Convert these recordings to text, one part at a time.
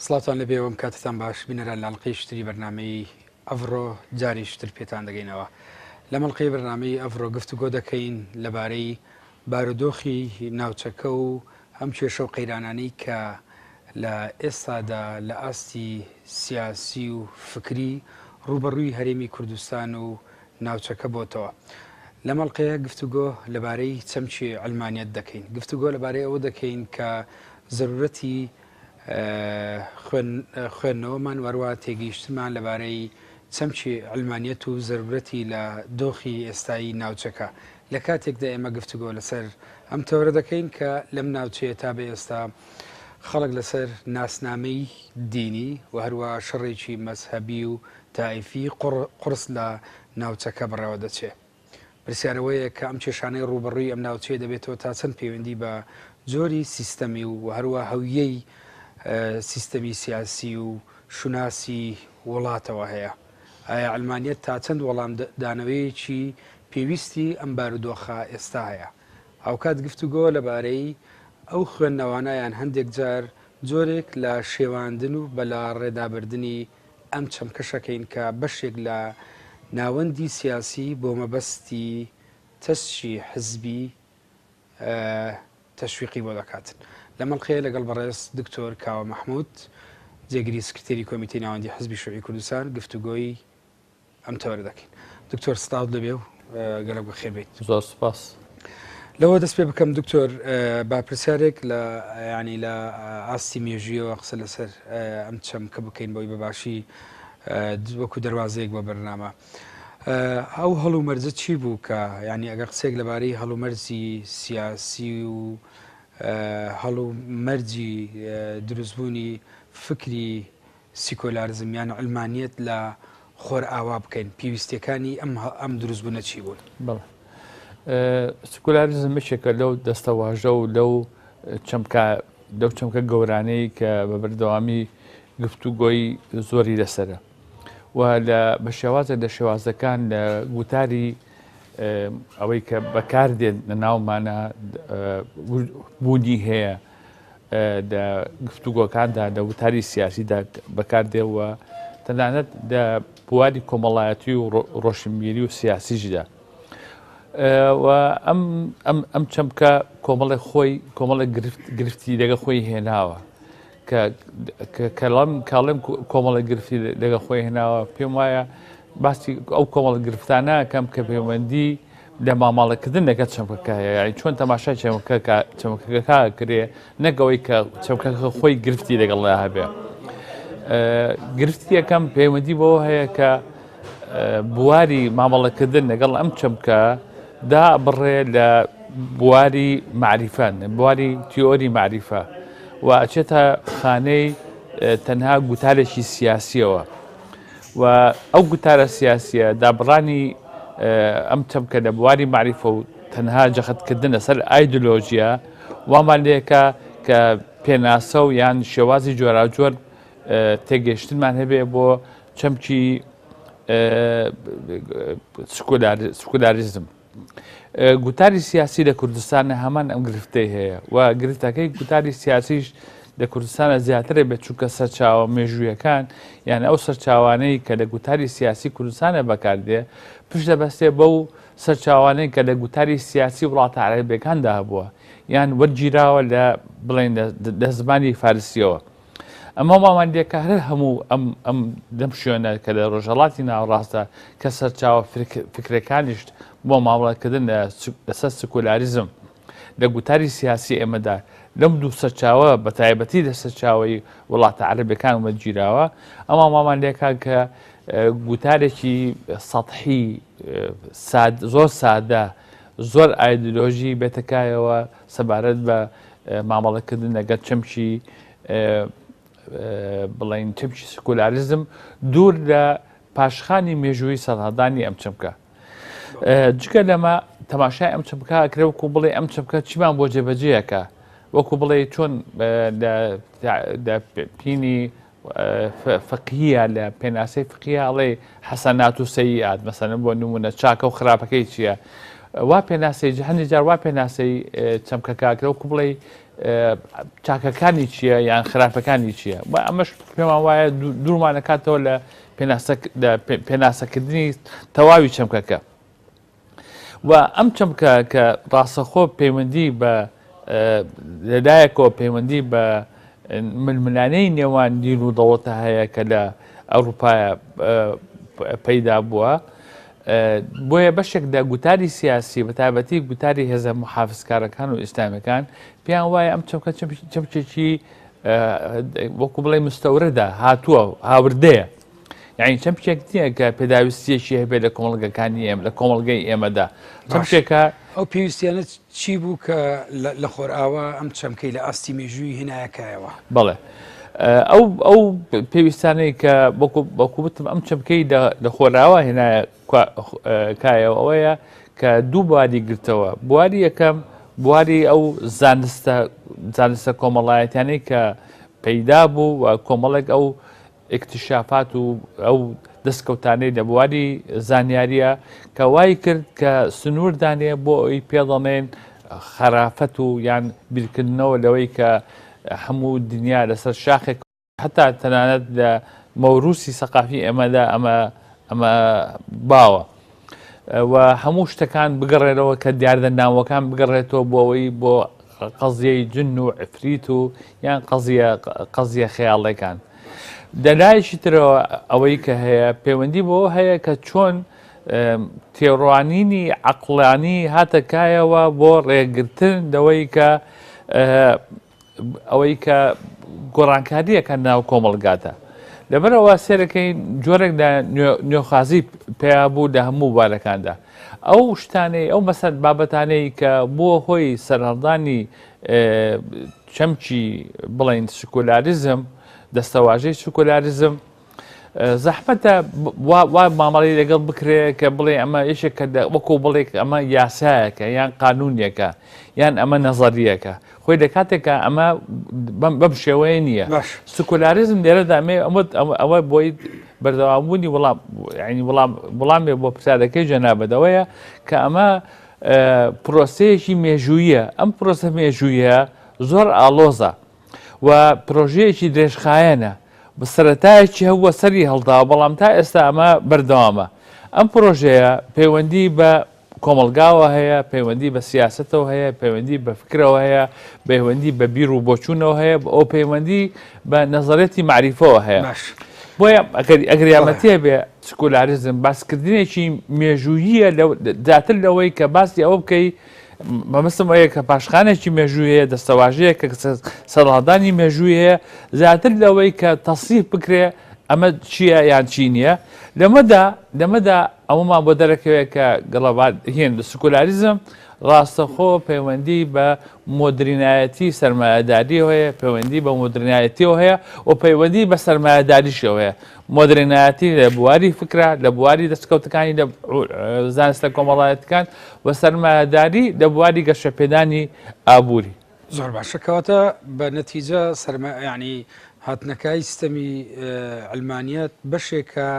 سڵاتان لەبێ ئەوم کاتتان باش بینەران لە ئەڵقەی شتری بەرنامەی ئەڤڕۆ جاری شتر پێتان دەگەینەوە. لە مەڵقەی بەرنامەی ئەڤڕۆ گفتوگۆ دەکەین لەبارەی بارودۆخی ناوچەکە و ئەم کێشە و قەیرانانەی کە لە ئێستادا لە ئاستی سیاسی و فکری ڕوبەڕووی هەرێمی کوردستان و ناوچەکە بۆتەوە. لە مەڵقەیە گفتوگۆ لەبارەی چەمچی علمانیەت دەکەین. گفتوگۆ لەبارەی ئەوە دەکەین کە ضرورەتی خوێندنەوەمان وەروە تێگەیشتمان لەبارەی چەمچی علمانیەت و ضرورەتی لە دۆخی ئێستایی ناوچەکە. لە کاتێکدا ئێمە گفتوگۆ لەسەر ئەم تەورە دەکەین کە لەم ناوچەیە تا بە ئێستا خەڵک لەسەر ناسنامەی دینی و هەروە شەڕێکی مەزهەبی و تایفی قرس لە ناوچەکە بڕەوە دەچێت. پرسیارەوەیە کە ئەم کێشانەی ڕوبەڕووی ئەم ناوچەیە دەبێتەوە تا چەند پەیوەندی بە جۆری سیستەمی و هەروە هەویەی سیستەمی سیاسی و شوناسی وڵاتەوە هەیە. ئایا ئەلمانیەت تا چەند وەڵام دانەوەیەکی پێویستی ئەم بارودۆخە ئێستا هەیە؟ ئەوکات گفتوگۆ لەبارەی ئەو خوێندنەوانایان هەندێک جار جۆرێک لە شێواندن و بەلا ڕێدابردننی ئەم چەمکەشەکەین کە بەشێک لە ناوەندی سیاسی بۆ مەبەستی تەسچی حزبی تەشویقی بۆ دەکاتن. لە مەڵقەیە لەگەڵ بەڕێز دکتۆر کاوە مەحموود جێگیری سکرتێری کۆمیتەی ناوەندی حزبی شوعی کوردستان گفتوگۆی ئەم تەوەرە دەکەین. دکتۆر سڵاو لەبێ و گەلە بەخێر بێت. زۆر سپاس. لەوە دەست پێ بکەم دکتۆر با پرسیارێک لە ینی لە ئاستی مێژویەوە قسە لەسەر ئەم چەمکە بکەین بۆی بەباشی وەکو دەواازەیەک بە بەرنامە. ئەو هەڵ و مەرجە چی بوو کە ینی ئەگەر قسێک لەبارەی هەڵ و مەرجی سیاسی و هەڵ و مەرجی دروستبوونی فکری سیکۆلارزمیان و ئەلمانیەت لە خۆر ئاوا بکەین پێویستیەکانی ئەم دروستبوونە چی بوون؟ سکولاریزم بشێکە لەو دەستەواژە و لەو چەمکە گەورانەی کە بە بەردەوامی گفتوگۆی زۆری لەسرە و بە شێوازە لە شێوازەکان لە گوتاری ئەوەی کە بەکاردێن لە ناومانە بوونی هەیە لە گفتوگۆکاندا لە وتاری سیاسیدا بەکاردێەوە تەنانەت لە بواری کۆمەڵایەتی و ڕۆشنبیری و سیاسیشدا و ئەم چەمکە کۆمەڵی خۆی کۆمەڵی گرفتی لەگە خۆی هێناوە کاڵێم کۆمەڵی گرفتی لەگە خۆی هێناوە پێم وایە باسی ئەو کۆمەڵ گرفتانە کەم کە پەیوەندی لە ماماڵەکردن لەگەڵ چەمکەکە هەیە یعنی چۆن تەماشای چەمکەکە کرێ نەگەوەی کە چەمکەکە خۆی گرفتی لەگەڵ هەبێ. گرفتی یەکەم پەیوەندی بەوە هەیە کە بواری مامەڵەکردن لەگەڵ ئەم چەمکە دا بڕێ لە بواری معریفان بواری تیۆری معریفە و ئەچێتە خانەی تەنها گوتارێکی سیاسیەوە و ئەو گوتارە سیاسیە دابڕانی ئەم چەمکە لە بواری معریفە و تەنها جەختکردن لەسەر ئایدۆلۆژیە وامان لێکە کە پێناسە و یان شێوازی جۆراجۆر تێگەشتنمان هەبێ بۆ چەمکی سکولاریزم. گوتاری سیاسی لە کوردستانە هەمان ئەم گرفتەی هەیە و گرفتەکەی گوتاری سیاسیش لە کوردستانە زیاترە بێت چونکە سەرچاوە مێژوویەکان یان ئەو سەرچاوانەی کە لە گوتاری سیاسی کوردستانە بەکاردێ پشت دەبەستێ بەو سەرچاوانەی کە لە گوتاری سیاسی وڵاتە عەرەبیەکاندا هەبووە یان وەرگیراوە لە بڵێن لە زمانی فارسیەوە. ئەمە مامانندێکە هەر هەموو ئەم دەم شوێنە کە لە ڕۆژهەڵاتی ناوەڕاستە کە سەرچاوە فکرەکانیش بۆ مامەڵەکردن لەسەر سکولاریزم لە گوتاری سیاسی ئێمەدا لەم دوو سەرچاوە بە تایبەتی لە سەرچاوی وڵاتە عەرەبیەکان وەرگیراوە ئەمە مامانندێکە کە گوتارێکی سەطحی زۆر سادە زۆر ئایدۆلۆژی بێتەکایەوە سەبارەت بە مامەڵەکردن لەگەڵ چەمکی بڵین چەمکی سکولاریزم دوور لە پاشخانی مێژووی سەرهەڵدانی ئەم چەمکە. جگە لەمە تەماشای ئەم چەمکە ئەکرێ وەکو بڵێ ئەم چەمکە چیمان بۆ جێبەجێیەکە وەکو بڵێ چۆن لە پینی فقیە لە پێناسەی فقیە ئەڵێ حەسەنات و سەیئات مەسەلەن بۆ نمونە چاکە و خراپەکەی چییە وا پێناسەی هەندێک جار وا پێناسەی چەمکەکەکەوەکو بڵێ چاکەکانی چییە یان خراپەکانی چییە ئەمەش پێمان وایە دوورمان دەکاتەوە لە پێناسەکردنی تەواوی چەمکەکە و ئەم چەمکە کە ڕاستەخۆ پەیوەندی بە لەلایەکەوە پەیوەندی بە ململانەی نێوان دین و دەوڵەتە هەیە کە لە ئەوروپایە پەیدا بووە بۆیە بەشێکدا گوتاری سیاسی بە تایبەتی گوتاری هێزە محافزکارەکان و ئیسلامیەکان پێیان وایە ئەم چەمکە چەمکێکی وەکو بڵێ مستەورەدا هاتووە هاوردەیە یعنی چەمکێک نییە کە پێداویستیەکی هەبێت لە کۆمەڵگەکانی ئێمە لە کۆمەڵگەی ئێمەدا چەمکێکە ئەو پێویستیانە چی بوو کە لە خۆرئاوا ئەم چەمکەی لە ئاستی مێژووی هێنایەکایەوە بەڵێ ئەو پێویستانەی کە بەکو بتم ئەم چەمکەی لە خۆراوە هێنایە کایەوە ئەوەیە کە دوو بواری گرتەوە بواری یەکەم بواری ئەو زانستە کۆمەڵایەتیانەی کە پەیدا بوو و کۆمەڵێک ئەو اکتشافات و ئەو دەستکەوتانەی لە بواری زانیاریە کە وای کرد کە سنوور دانێ بۆ ئەوی پێڵەمێن خەرافەت و یان بیرکردنەوە لەوەی کە هەموو دنیا لەسەر شاخێک حتا تەنانەت لە مەوروسی سەقافی ئێمەدا ئەمە باوە و هەموو شتەکان بگەڕێنەوە کە دیاردەناوەکان بگەڕێتەوە بۆ ئەوەی بۆ قەزیەی جن و عفریت و یان قەزیە خەیاڵەکان دەلایەکی ترەوە ئەوەی کە هەیە پەیوەندی بۆ هەیە کە چۆن تێڕوانینی عەقڵانی هاتەکایەوە بۆ ڕێگرتن دەوەی کە ئەوەی کە گۆڕانکاریەکە ناو کۆمەڵگاتە لەبەرەوە سێرەکەی جۆرێک لە نوێخوازی پێیا بوو لە هەموو بارەکاندا ئەو شتانەی ئەو مەسەد بابەتانەی کە بۆ هۆی سەرهەڵدانی چەمکی بڵین سکولاریزم دەستەواژەی سکولاریزم زەحمەتە وا مامەڵی لەگەڵ بکرێ کە بڵێ ئەمە یەشێک کە وەکو بڵێ ئەمە یاسایەکە یان قانونیەکە یان ئەمە نەزەریەکە خۆی لە کاتێکە ئەمە بەم شێوەیە نییە سکولاریزم لێرەدا ئەوە بۆی بەردەوامبوونی وەڵامێ بۆ پرسیارەکەی جەنابەتەوەیە کە ئەمە پرۆسەیەکی مێژوویە ئەم پرۆسە مێژوویە زۆر ئاڵۆزە و پرۆژەیەکی درێژخایەنە بە سەرەتایەکی هەووە سەری هەڵداوە بەڵام تا ئێستا ئەمە بەردەوامە ئەم پرۆژەیە پەیوەندی بە کۆمەلگاوە هەیە پەیوەندی بە سیاسەتەوە هەیە پەیوەندی بە فکرەوە هەیە پەیوەندی بە بیر و بۆچوونەوە هەیە ئەو پەیوەندی بە نەزەرەتی معریفەوە هەیە بۆیە ئەگەر یارمەتیە بێ سکولاریزم باسکردنێکی مێژوویە زیاتر لەوەی کە باسی ئەوە بکەی مەمەستم ئەوەیە کە پاشخانێکی مێژوویە دەستەواژەیە کە سەرهەڵدانی مێژووی هەیە زیاتر لەوەی کە تەصیف بکرێ ئەمە چییە یان چی نییە لەمەدا ئەومان بۆ دەرەکەوێت کە هێن سکولاریزم ڕاستەخۆ پەیوەندی بە مۆدرینایەتی سەرمایەداریەوە هەیە پەیوەندی بە مۆدرینایەتیەوە هەیە و پەیوەندی بە سەرمایەداریشەوە هەیە مۆدرینایەتی لە بواری فکرە لە بواری دەستکەوتەکانی لە زانستە کۆمەڵایەتەکان و سەرمایەداری لە بواری گەشەپێدانی ئابووری زۆر باشەکەواتە بە نەتیجە ینی هاتنەکەی سیستەمی ئەلمانیەت بەشێکە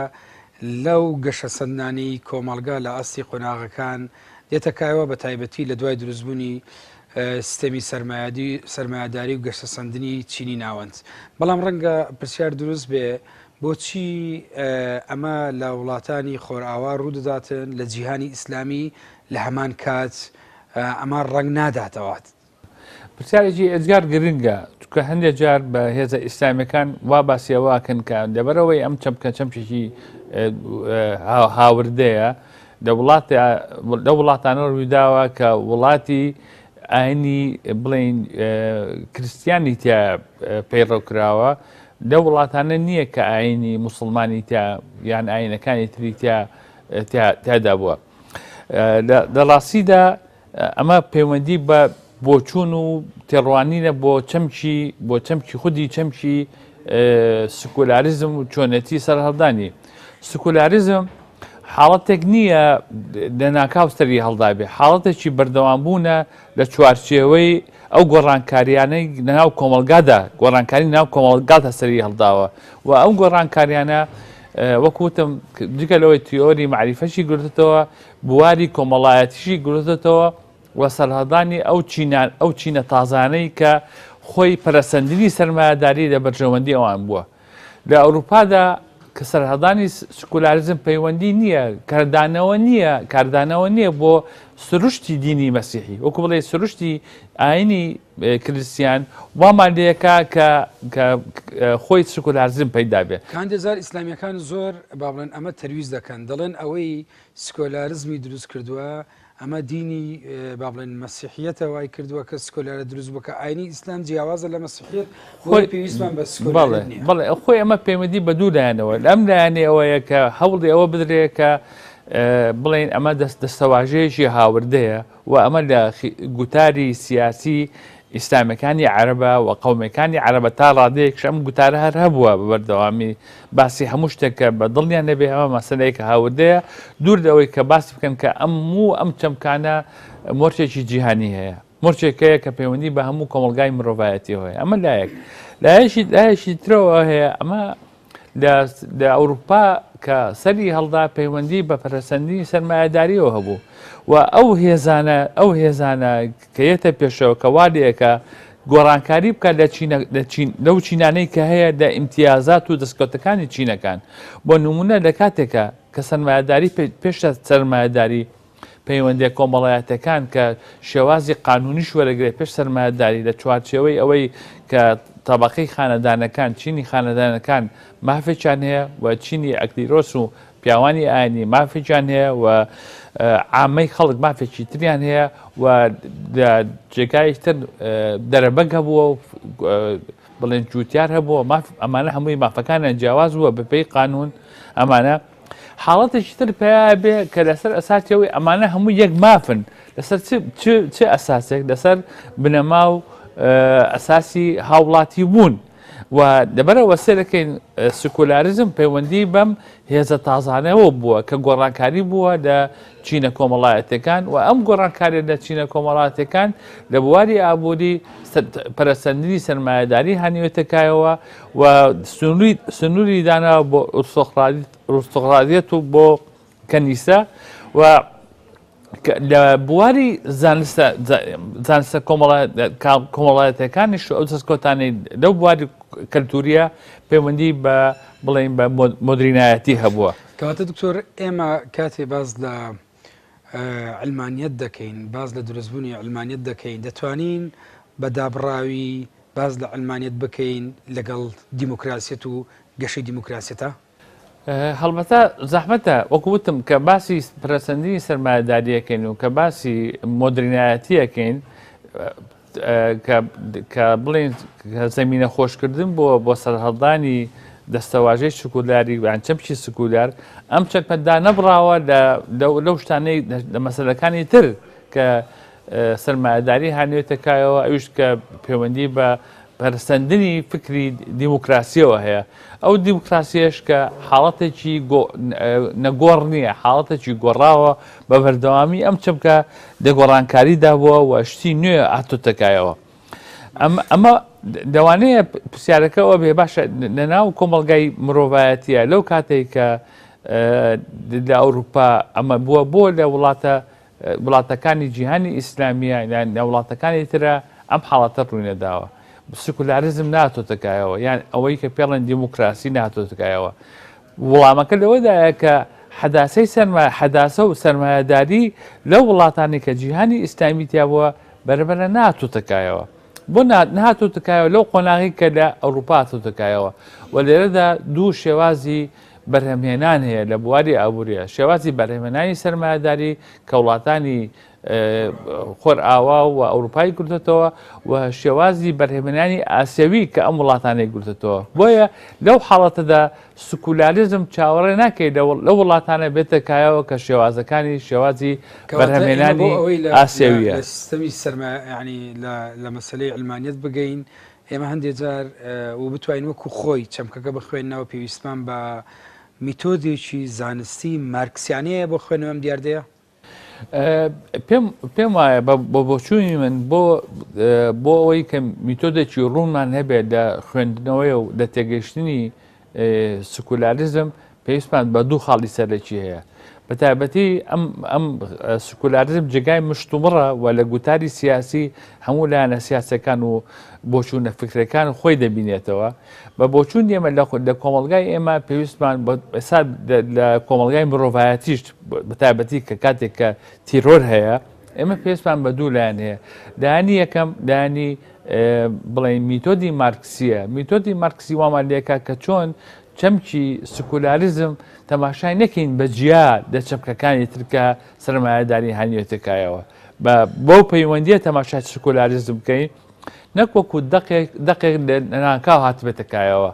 لەو گەشە سەندانی کۆمەڵگا لە ئاستی قۆناغەکان دێتەکایەوە بە تایبەتی لە دوای دروستبوونی سیستەمی سەرمایەداری و گەشە سەندنی چینی ناوەند بەڵام ڕەنگە پرسیار دروست بێ بۆچی ئەمە لە وڵاتانی خۆرئاوا ڕوودەداتن لە جیهانی ئیسلامی لە هەمان کات ئەمە ڕەنگ ناداتەوەات پرسیارێکی ئەجگار گرنگە کە هەندێک جار بە هێزە ئیسلامیەکان وا باسیەوەکەن کە لەبەرەوەی ئەم چەمکێکی هاوردەیە لە وڵاتانە ڕوویداوە کە وڵاتی ئاینی بڵین کریسیانی تیا پەیڕەوکراوە لە وڵاتانە نییە کە ئاینی موسڵمانی یان ئاینەکانی تری تیادا بووە لە ڕاستیدا ئەمە پەیوەندی بە بۆچوون و تێڕوانینە بۆ چەمکی خودی چەمکی سکولاریزم و چۆنەتی سەرهەڵدانی سکولاریزم حاڵەتێک نییە لە ناکاوسەری هەڵدابێ حاڵەتێکی بەردەوامبوونە لە چوارچێوەی ئەو گۆڕانکاریانەی لەناو کۆمەڵگادا گۆڕانکاری ناو کۆمەڵگاتە سەری هەڵداوە و ئەو گۆڕانکاریانە وەکوتم جگە لەوەی تیۆری معریفەشی گرتەوە بواری کۆمەڵایەتیشی گرتێتەوە و سەرهەدانی ئەو چینە تازانەی کە خۆی پەرەسەندنی سەرمایهداری لە بەرژەوەندی ئەوان بووە. لە ئەوروپادا کە سەرهەدانی سکولاریزم پەیوەندی نییە، کاردانەوە نییە بۆ سروشتی دینی مەسیحی، وەکو بڵێ سروشتی ئاینی کریسیان وامان لەیەکا کە خۆی سکولاریزم پەیدا بێت. کاندێزار ئیسلامیەکان زۆر با بڵێن ئەمە تەرویز دەکەن، دەڵێن ئەوەی سکۆلارزمی دروست کردووە ئەمە دینی با بڵێن مەسیحیەتە وای کردووە کە سکۆلارە دروست بکە ئاینی ئیسلام جیاوازە لە مەسیحیەت خۆی پێویستمان بە سکۆلار نییە. بەڵێ خۆی ئەمە پەیوەندی بە دوو لایەنەوە، ئەم لایەنێ ئەوەیە کە هەوڵی ئەوە بدرێت کە بڵێن ئەمە دەستەواژەیەکی هاوردەیە و ئەمە لە گوتاری سیاسی ئیسلامەکانی عەرەبە و قەومەکانی عەرەبە تا ڕادەیەکش ئەم گوتارە هەر هەبووە بە بەردەوامی باسی هەموو شتێکە بە دڵیان نەبێ ئەمە مەسەلەیەکە هاوردەیە دوور لەوەی کە باسی بکەن کە ئەم چەمکانە مۆرچێکی جیهانی هەیە، مۆرچێکەیە کە پەیوەندی بە هەموو کۆمەلگای مرۆڤایەتی هەیە. ئەمە لایەکی ترەوە هەیە، ئەمە لە ئەوروپا کە سەری هەڵدا پەیوەندی بە پەرەسەندنی سەرمایهداریەوە هەبوو و ئەو هێزانە کە یەتە پێشەوە کە وادەیەکە گۆڕانکاری بکات لەو چینانەی کە هەیە لە ئیمتیازات و دەستکەوتەکانی چینەکان. بۆ نمونە لە کاتێکە کە سەرمایهداری پێشتە سەرمایهداری پەیوەندی کۆمەڵایەتەکان کە شێوازی قانونیش وەرەگرێت پێش سەرمایهداری لە چوارچێوەی ئەوەی کە تەبەقەی خانەدانەکان چینی خانەدانەکان مافێکیان هەیە و چینی ئەکلیرۆس و پیاوانی ئاینی مافێکیان هەیە و عامەی خەڵک مافێکی تریان هەیە و جێگایش تر دەرەبەگ هەبووە و بڵێن جوتیار هەبووە، ئەمانە هەمووی مافەکانیان جیاواز بووە بەپێی قانون. ئەمانە حاڵەتێکی تر پێیا بێ کە لەسەر ئەساسیەوەی ئەمانە هەموو یەک مافن لەسەر چ ئەساسێک لەسەر بنەما و ئەساسی هاوڵاتی بوون و دەبەرەوە سێرەکەین سکولاریزم پەیوەندی بەم هێزە تازانەوە بووە کە گۆڕانکاری بووە لە چینە کۆمەڵایەتەکان و ئەم گۆڕانکاری لە چینە کۆمەڵایەتەکان لە بواری ئابووری پەرەسەندنی سەرمایهداری هەنیوێتەکایەوە و سنووری داناوە بۆ ئوروستوغڕادیەت و بۆ کەنیسە و لە بواری زانستە کۆمەڵایەتەکانیش ئەو دەستکەوتانەی لەو بواری کەلتوریە پەیوەندی بە بڵێن بە مۆدرینایەتی هەبووە. کەواتە دکتۆر ئێمە کاتێ باز لە علمانیەت دەکەین، باز لە دروستبوونی علمانیەت دەکەین، دەتوانین بە دابڕاوی باز لە علمانیەت بکەین لەگەڵ دیموکراسیەت و گەشەی دیموکراسیەتە؟ هەڵبەتە زەحمەتە وەکو وتم کە باسی پەرەسەندنی سەرمایهداریەکەین و کە باسی مۆدرینایەتیەکەین کە بڵێن زەمینە خۆشکردن بۆ سەرهەڵدانی دەستەواژەی سکولاری و چەمکی سکولار ئەم چەکپەتدا نەبڕاوە لەو شتانەی لە مەسەلەکانی تر کە سەرمایهداری هەنوێتەکایەوە ئەوش کە پەیوەندی بە پەرسەندنی فکری دیموکراسیەوە هەیە. ئەو دیموکراسیەش کە حاڵەتێکی نەگۆڕ نییە، حاڵەتێکی گۆڕاوە بە بەردەوامی ئەم چەمکە دەگۆڕانکاریدا بووە و شتی نوێ هاتوتەکایەوە. ئەمە دەوانەیە پرسیارەکەەوە بێ باشە لەناو کۆمەڵگای مرۆڤایەتیە لەو کاتێک کە لە ئەوروپا ئەمە بووە بۆ لە وڵاتەکانی جیهانی ئیسلامیە لە وڵاتەکانی ترە ئەم حاڵەتە ڕووینەداوە. سکولاریزم ناتۆتەکایەوە یان ئەوەی کە پێڵێن دیموکراسی ناتۆتەکایەوە. وەڵامەکە لەوەدایە کە حەداسە و سەرمایهداری لەو وڵاتانی کە جیهانی ئیسلامی تیا بووە بەرەبەرە ناتۆتەکایەوە. بۆ نهاتوتەکایەوە لەو قۆناغی کە لە ئەوروپا هاتوتەکایەوە و لێرەدا دوو شێوازی بەرهەمهێنان هەیە لە بواری ئابووریە، شێوازی بەرهەمهێنانی سەرمایهداری کە وڵاتانی خۆر ئاوا و ئەوروپای گرتێتەوە و شێوازی بەرهەمهێنانی ئاسیاوی کە ئەم وڵاتانەی گرتێتەوە. بۆیە لەو حاڵەتەدا سکولاریزم چاوەڕێ ناکەی لە وڵاتانە بێتەکایەوە کە شێوازەکانی شێوازی بەرهەمهێنانی ئاسیاویە. سیستەمی سەرمایهداری لە مەسەلەی علمانیەت بگەین ئێمە هەندێک جار و بتوانین وەکو خۆی چەمکەکە بخوێنەوە پێویستمان بە میتۆدێکی زانستی مارکسیانەیە بۆ خوێنەوە ئەم دیاردەیە؟ پێم وایە بۆچووی من بۆ ئەوەی کە میتۆدێکی ڕوونمان هەبێت لە خوێندنەوەی و لە تێگەشتنی سکولاریزم پێویستمان بە دوو خاڵی سەرەکی هەیە. بەتایبەتی ئەم سکولاریزم جێگای مشتومڕە و لە گوتاری سیاسی هەموو لایەنە سیاسەکان و بۆچوونە فکرەکان خۆی دەبینێتەوە بە بۆچوون ئێمە لە کۆمەڵگای ئێمە پێویستمان ئێستا لە کۆمەڵگای مرۆڤایەتیش بەتایبەتی کە کاتێک کە تیرۆر هەیە ئێمە پێویستمان بە دوو لایەن هەیە لایەنی یەکەم لایەنی بڵێن میتۆدی مارکسیە میتۆدی مارکسی وامان لێکا کە چۆن چەمکی سکولاریزم تەماشای نەکەین بە جیا لە چەمکەکانی ترکە سەرمایهداری هەنیێتەکایەوە بۆ پەیوەندیە تەماشای سکولاریزم بکەین نەکوەکو دەقێک لە ناکاو هاتبێتەکایەوە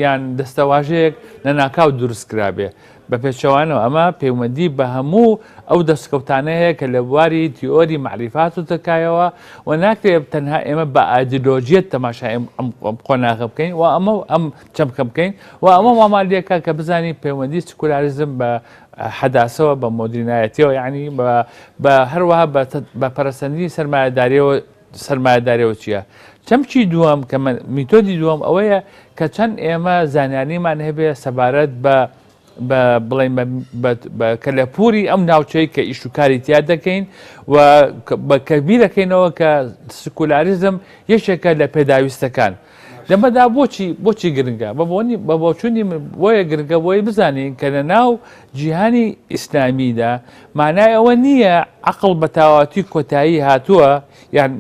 یان دەستەواژەیەک لە ناکاو دروستکرابێ بە پێچەوانەوە ئەمە پەیوەندی بە هەموو ئەو دەستکەوتانەیە کە لە بواری تیۆری معریفات و تکایەوە و ناکرێت تەنها ئێمە بە ئایدیۆلۆژیەت تەماشای ئەم قۆناغە بکەین و ئەم چەمکە بکەین و ئەمە واماندێکە کە بزانین پەیوەندی سکولاریزم بە حەداسەوە بە مۆدرنایەتیەوە یعنی بە هەروەها بە پەرەسەندی سەرمایهداریەوە چییە؟ چەمکی دووەم کە میتۆدی دووەم ئەوەیە کە چەند ئێمە زانیاریمان هەبێ سەبارەت بڵێن کە لە پووری ئەم ناوچەی کە ئیشوکاری تیا دەکەین و بە کەبی دەکەینەوە کە سکولاریزم یەکێکە لە پێداویستەکان لەمەدا بۆچی گرنگە بە بۆچوونی بۆیە گرنگە بۆی بزانین کە لە ناو جیهانی ئیسلامیدا مانای ئەوە نییە عەقڵ بە تەواوەتی کۆتایی هاتووە یان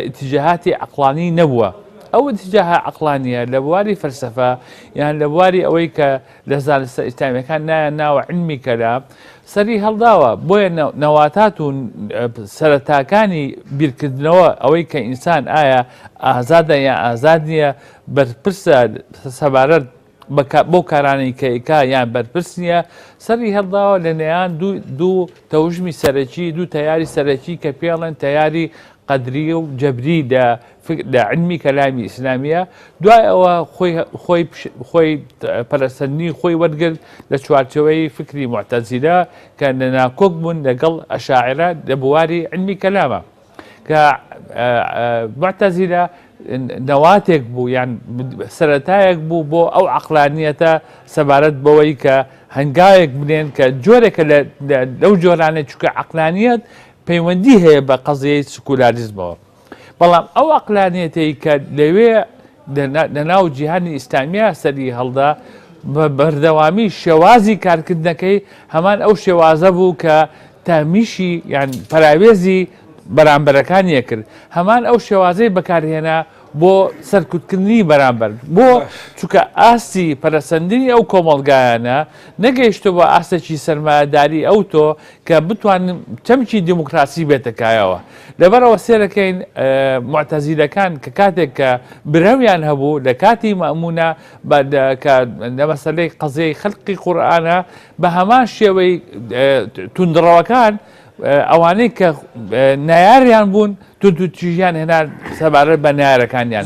ئیتیجاهاتی عەقڵانی نەبووە ئەو ئیتیجاها عەقڵانیە لە بواری فەلسەفە یان لە بواری ئەوەی کە لە زانستە ئیسلامیەکان نایە ناوە علمی کەلام سەری هەڵداوە بۆیە نەواتات و سەرەتاکانی بیرکردنەوە ئەوەی کە ئینسان ئایا ئازادە یان ئازاد نییە بەرپرسە سەبارەت بۆ کارانەی کەیکا یان بەرپرس نییە سەری هەڵداوە لە نێیان دوو تەوژمی سەرەکی دوو تەیاری سەرەکی کە پێڵێن تەیاری قەدری و جەبری لە علمی کەلامی ئیسلامیە دوای ئەوە خۆی پەرەسەندنی خۆی وەرگرت لە چوارچەوەی فکری معتەزیلە کە ناکۆک بوون لەگەڵ ئەشاعرە لە بواری علمی کەلامە کە معتەزیلە نەواتێک بوو یان سەرەتایەک بوو بۆ ئەو عەقلانیەتە سەبارەت بەوەی کە هەنگاوێک بنێن کە جۆرێکە لەو جۆرانە چونکە عەقلانیەت پەیوەندی هەیە بە قەزیەی سکولاریزمەوە بەڵام ئەو عەقلانیەتەی کە لەوێ لە ناو جیهانی ئیسلامیە سەری هەڵدا بە بەردەوامی شێوازی کارکردنەکەی هەمان ئەو شێوازە بوو کە تامیشی یان پەراوێزی بەرامبەرەکانیە کرد هەمان ئەو شێوازەی بەکارهێنا بۆ سەرکوتکردنی بەرامبەر بۆ چونکە ئاستی پەرەسەندنی ئەو کۆمەڵگایانە نەگەیشتە بۆ ئاستێکی سەرمایهداری ئەو تۆ کە بتوانن چەمکی دیموکراسی بێتەکایەوە لەبەرەوە سێرەکەین معتەزیلەکان کە کاتێک کە برەویان هەبوو لە کاتی مەئمونە کە لە مەسەلەی قەزەی خەلقی قورئانە بە هەمان شێوەی توندڕەوەکان ئەوانەی کە نایاریان بوون توتیژیان هێنا سەبارەت بە نایارەکانیان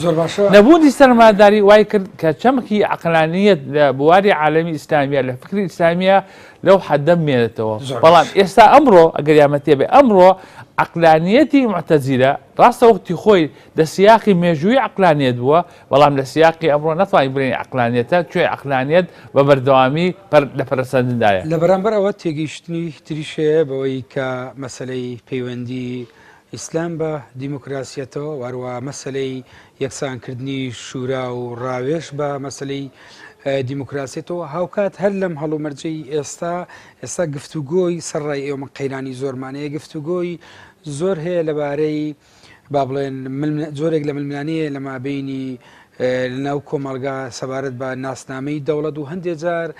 نەبوونی سەرمایهداری وای کرد کە چەمکی عەقلانیەت لە بواری عالەمی ئیسلامیە لە فکری ئیسلامیە لەو حەدە بمێنێتەوە بەڵام ئێستا ئەمڕۆ ئەگەر یامەتێ بێ ئەمڕۆ عەقلانیەتی معتەزیلە ڕاستە وەختی خۆی لە سیاقی مێژووی عەقلانیەت بووە بەڵام لە سیاقی ئەمڕۆ نەتوانین بڵێین عەقلانیەتە کوێ عەقلانیەت بە بەردەوامی لە پەرەسەندندایە لە بەرامبەر ئەوە تێگەیشتنی تریشەیە بەوەی کە مەسەلەی پەیوەندی ئیسلام بە دیموکراسیەتەوە واروە مەسەلەی یەکسانکردنی شورا و ڕاوێش بە مەسەلەی دیموکراسیەتەوە هاوکات هەر لەم هەڵومەرجەی ئێستا گفتوگۆی سەرڕای ئێوەمە قەیرانی زۆرمانەیە گفتوگۆی زۆر هەیە لەبارەی با بڵێن زۆرێک لە ململانەیە لە مابینی لەناو کۆمەڵگا سەبارەت بە ناسنامەی دەوڵەت و هەندێک جار